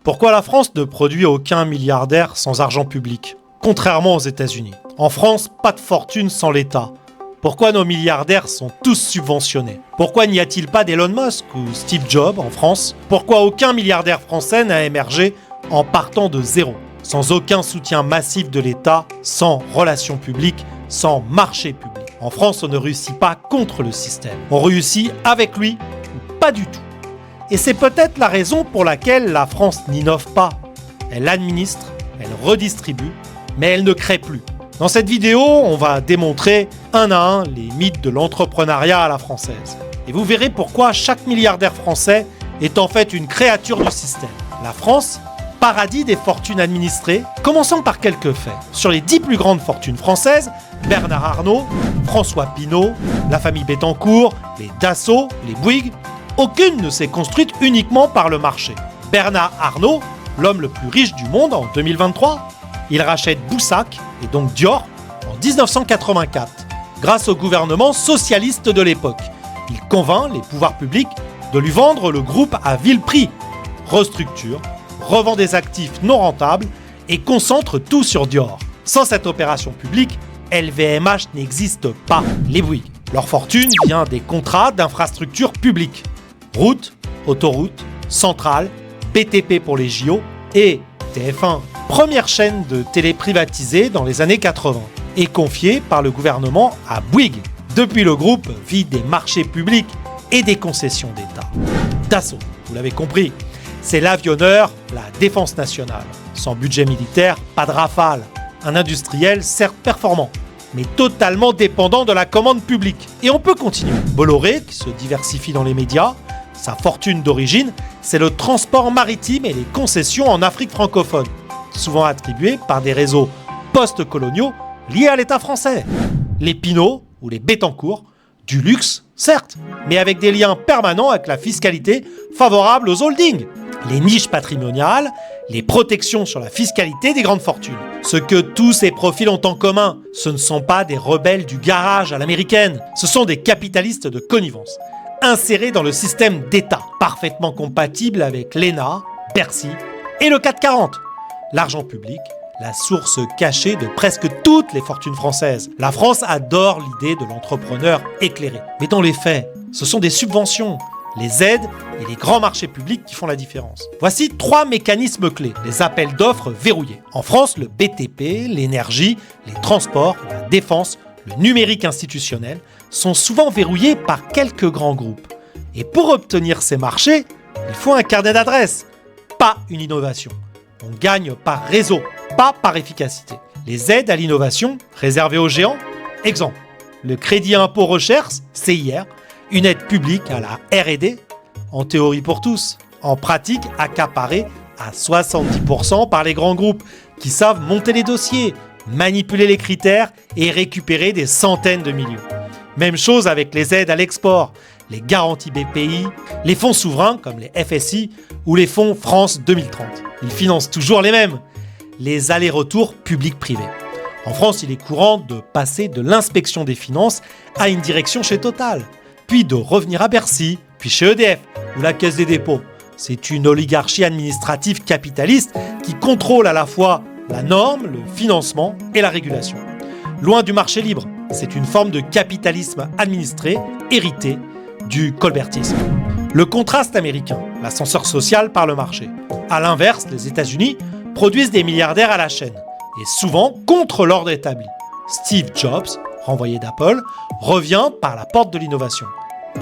Pourquoi la France ne produit aucun milliardaire sans argent public? Contrairement aux États-Unis. En France, pas de fortune sans l'État. Pourquoi nos milliardaires sont tous subventionnés? Pourquoi n'y a-t-il pas d'Elon Musk ou Steve Jobs en France? Pourquoi aucun milliardaire français n'a émergé en partant de zéro? Sans aucun soutien massif de l'État, sans relations publiques, sans marché public. En France, on ne réussit pas contre le système. On réussit avec lui ou pas du tout. Et c'est peut-être la raison pour laquelle la France n'innove pas. Elle administre, elle redistribue, mais elle ne crée plus. Dans cette vidéo, on va démontrer un à un les mythes de l'entrepreneuriat à la française. Et vous verrez pourquoi chaque milliardaire français est en fait une créature du système. La France, paradis des fortunes administrées, commençons par quelques faits. Sur les 10 plus grandes fortunes françaises, Bernard Arnault, François Pinault, la famille Bettencourt, les Dassault, les Bouygues, aucune ne s'est construite uniquement par le marché. Bernard Arnault, l'homme le plus riche du monde en 2023, il rachète Boussac et donc Dior en 1984, grâce au gouvernement socialiste de l'époque. Il convainc les pouvoirs publics de lui vendre le groupe à vil prix, restructure, revend des actifs non rentables et concentre tout sur Dior. Sans cette opération publique, LVMH n'existe pas. Les Bouygues, leur fortune vient des contrats d'infrastructures publiques. Routes, autoroutes, centrales, BTP pour les JO et TF1, première chaîne de télé privatisée dans les années 80, et confiée par le gouvernement à Bouygues. Depuis, le groupe vit des marchés publics et des concessions d'État. Dassault, vous l'avez compris, c'est l'avionneur, la défense nationale. Sans budget militaire, pas de Rafale. Un industriel certes performant, mais totalement dépendant de la commande publique. Et on peut continuer. Bolloré, qui se diversifie dans les médias, sa fortune d'origine, c'est le transport maritime et les concessions en Afrique francophone, souvent attribuées par des réseaux post-coloniaux liés à l'État français. Les Pinault ou les Bettencourt, du luxe, certes, mais avec des liens permanents avec la fiscalité favorable aux holdings. Les niches patrimoniales, les protections sur la fiscalité des grandes fortunes. Ce que tous ces profils ont en commun, ce ne sont pas des rebelles du garage à l'américaine, ce sont des capitalistes de connivence, insérés dans le système d'État, parfaitement compatible avec l'ENA, Bercy et le 440. L'argent public, la source cachée de presque toutes les fortunes françaises. La France adore l'idée de l'entrepreneur éclairé. Mais dans les faits, ce sont des subventions, les aides et les grands marchés publics qui font la différence. Voici 3 mécanismes clés, les appels d'offres verrouillés. En France, le BTP, l'énergie, les transports, la défense, le numérique institutionnel sont souvent verrouillés par quelques grands groupes. Et pour obtenir ces marchés, il faut un carnet d'adresses, pas une innovation. On gagne par réseau, pas par efficacité. Les aides à l'innovation réservées aux géants, exemple, le crédit impôt recherche, CIR, une aide publique à la R&D, en théorie pour tous, en pratique accaparée à 70% par les grands groupes qui savent monter les dossiers, manipuler les critères et récupérer des centaines de millions. Même chose avec les aides à l'export, les garanties BPI, les fonds souverains comme les FSI ou les fonds France 2030. Ils financent toujours les mêmes, les allers-retours publics-privés. En France, il est courant de passer de l'inspection des finances à une direction chez Total, puis de revenir à Bercy, puis chez EDF ou la Caisse des dépôts. C'est une oligarchie administrative capitaliste qui contrôle à la fois la norme, le financement et la régulation. Loin du marché libre, c'est une forme de capitalisme administré, hérité du colbertisme. Le contraste américain, l'ascenseur social par le marché. A l'inverse, les États-Unis produisent des milliardaires à la chaîne, et souvent contre l'ordre établi. Steve Jobs, renvoyé d'Apple, revient par la porte de l'innovation.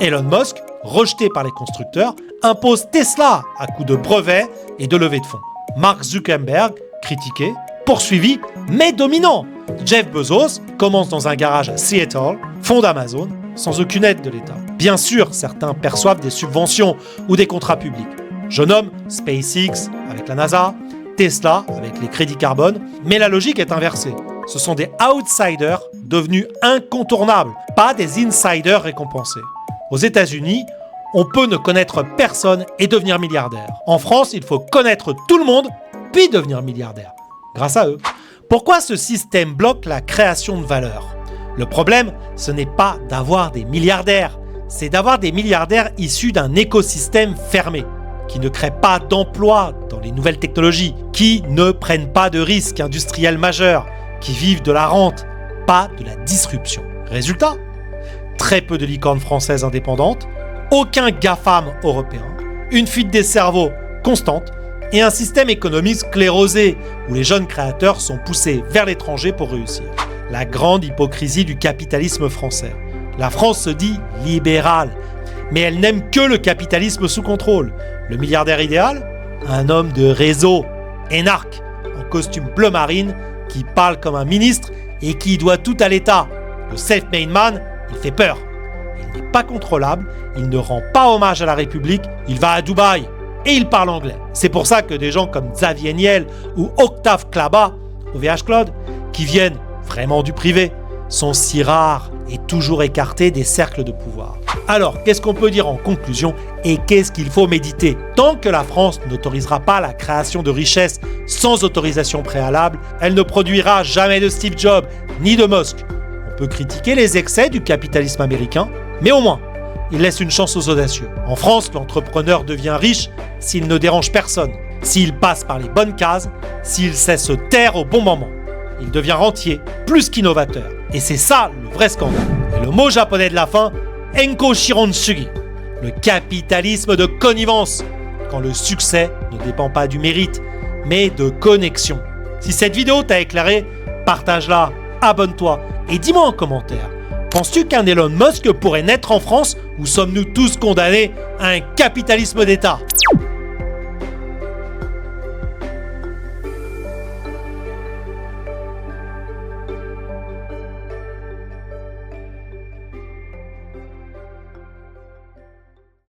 Elon Musk, rejeté par les constructeurs, impose Tesla à coups de brevets et de levée de fonds. Mark Zuckerberg, critiqué, poursuivi, mais dominant. Jeff Bezos commence dans un garage à Seattle, fonde Amazon, sans aucune aide de l'État. Bien sûr, certains perçoivent des subventions ou des contrats publics. Je nomme SpaceX avec la NASA, Tesla avec les crédits carbone, mais la logique est inversée. Ce sont des outsiders devenus incontournables, pas des insiders récompensés. Aux États-Unis, on peut ne connaître personne et devenir milliardaire. En France, il faut connaître tout le monde, puis devenir milliardaire. Grâce à eux. Pourquoi ce système bloque la création de valeur? Le problème, ce n'est pas d'avoir des milliardaires, c'est d'avoir des milliardaires issus d'un écosystème fermé. qui ne créent pas d'emplois dans les nouvelles technologies, qui ne prennent pas de risques industriels majeurs, qui vivent de la rente, pas de la disruption. Résultat, très peu de licornes françaises indépendantes, aucun GAFAM européen, une fuite des cerveaux constante et un système économique sclérosé où les jeunes créateurs sont poussés vers l'étranger pour réussir. La grande hypocrisie du capitalisme français. La France se dit libérale, mais elle n'aime que le capitalisme sous contrôle. Le milliardaire idéal? Un homme de réseau, énarque, en costume bleu marine, qui parle comme un ministre et qui doit tout à l'État. Le self-made man, il fait peur. Il n'est pas contrôlable, il ne rend pas hommage à la République, il va à Dubaï et il parle anglais. C'est pour ça que des gens comme Xavier Niel ou Octave Klaba, au VH Claude, qui viennent vraiment du privé, sont si rares et toujours écartés des cercles de pouvoir. Alors, qu'est-ce qu'on peut dire en conclusion et qu'est-ce qu'il faut méditer? Tant que la France n'autorisera pas la création de richesses sans autorisation préalable, elle ne produira jamais de Steve Jobs ni de Musk. On peut critiquer les excès du capitalisme américain, mais au moins, il laisse une chance aux audacieux. En France, l'entrepreneur devient riche s'il ne dérange personne, s'il passe par les bonnes cases, s'il sait se taire au bon moment. Il devient rentier, plus qu'innovateur. Et c'est ça le vrai scandale. Et le mot japonais de la fin, Enko Shironsugi, le capitalisme de connivence, quand le succès ne dépend pas du mérite, mais de connexion. Si cette vidéo t'a éclairé, partage-la, abonne-toi et dis-moi en commentaire, penses-tu qu'un Elon Musk pourrait naître en France ou sommes-nous tous condamnés à un capitalisme d'État ?